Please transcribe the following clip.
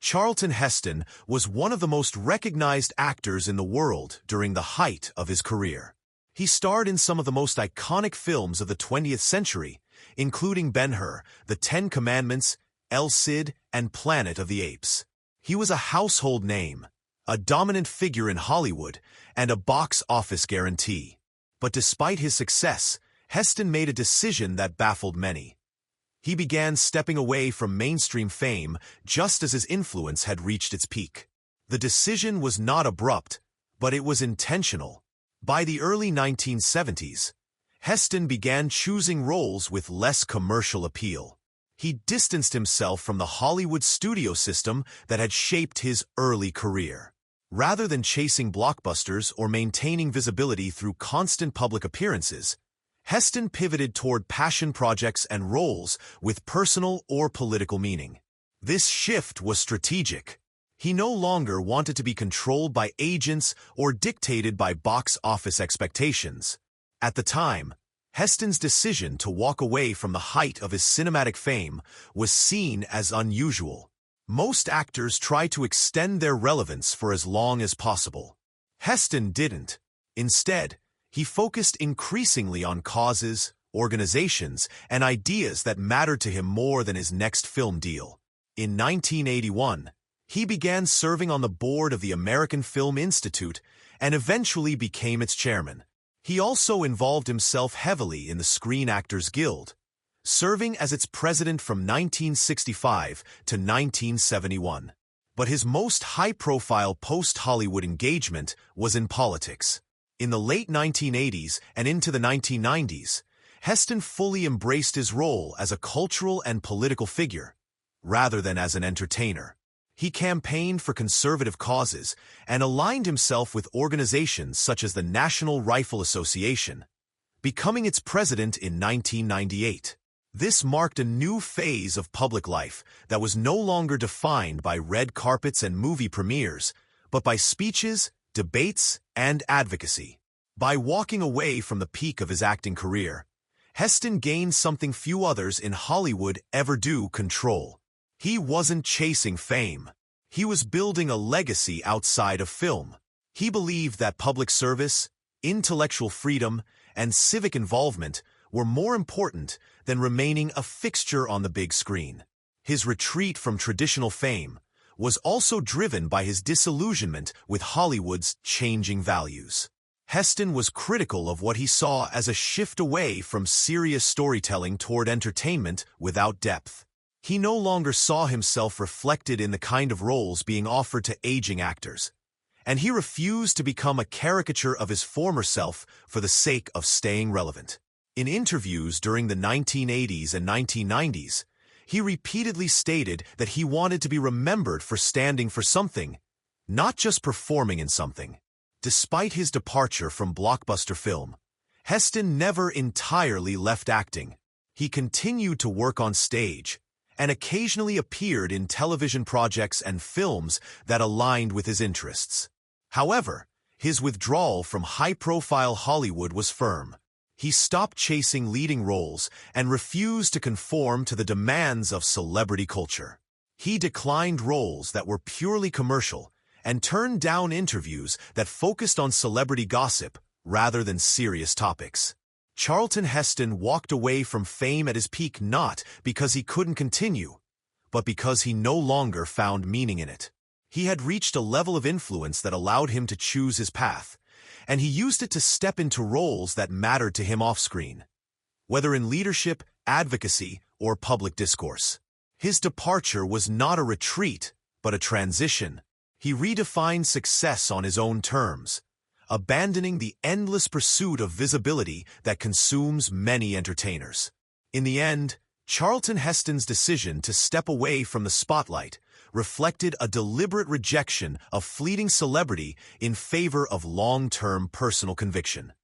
Charlton Heston was one of the most recognized actors in the world during the height of his career. He starred in some of the most iconic films of the 20th century, including Ben-Hur, The Ten Commandments, El Cid, and Planet of the Apes. He was a household name, a dominant figure in Hollywood, and a box office guarantee. But despite his success, Heston made a decision that baffled many. He began stepping away from mainstream fame just as his influence had reached its peak. The decision was not abrupt, but it was intentional. By the early 1970s, Heston began choosing roles with less commercial appeal. He distanced himself from the Hollywood studio system that had shaped his early career. Rather than chasing blockbusters or maintaining visibility through constant public appearances, Heston pivoted toward passion projects and roles with personal or political meaning. This shift was strategic. He no longer wanted to be controlled by agents or dictated by box office expectations. At the time, Heston's decision to walk away from the height of his cinematic fame was seen as unusual. Most actors try to extend their relevance for as long as possible. Heston didn't. Instead, he focused increasingly on causes, organizations, and ideas that mattered to him more than his next film deal. In 1981, he began serving on the board of the American Film Institute and eventually became its chairman. He also involved himself heavily in the Screen Actors Guild, serving as its president from 1965 to 1971. But his most high-profile post-Hollywood engagement was in politics. In the late 1980s and into the 1990s, Heston fully embraced his role as a cultural and political figure, rather than as an entertainer. He campaigned for conservative causes and aligned himself with organizations such as the National Rifle Association, becoming its president in 1998. This marked a new phase of public life that was no longer defined by red carpets and movie premieres, but by speeches, debates, and advocacy. By walking away from the peak of his acting career, Heston gained something few others in Hollywood ever do: control. He wasn't chasing fame. He was building a legacy outside of film. He believed that public service, intellectual freedom, and civic involvement were more important than remaining a fixture on the big screen. His retreat from traditional fame was also driven by his disillusionment with Hollywood's changing values. Heston was critical of what he saw as a shift away from serious storytelling toward entertainment without depth. He no longer saw himself reflected in the kind of roles being offered to aging actors, and he refused to become a caricature of his former self for the sake of staying relevant. In interviews during the 1980s and 1990s, he repeatedly stated that he wanted to be remembered for standing for something, not just performing in something. Despite his departure from blockbuster film, Heston never entirely left acting. He continued to work on stage and occasionally appeared in television projects and films that aligned with his interests. However, his withdrawal from high-profile Hollywood was firm. He stopped chasing leading roles and refused to conform to the demands of celebrity culture. He declined roles that were purely commercial and turned down interviews that focused on celebrity gossip rather than serious topics. Charlton Heston walked away from fame at his peak not because he couldn't continue, but because he no longer found meaning in it. He had reached a level of influence that allowed him to choose his path, and he used it to step into roles that mattered to him off-screen, whether in leadership, advocacy, or public discourse. His departure was not a retreat, but a transition. He redefined success on his own terms, abandoning the endless pursuit of visibility that consumes many entertainers. In the end, Charlton Heston's decision to step away from the spotlight reflected a deliberate rejection of fleeting celebrity in favor of long-term personal conviction.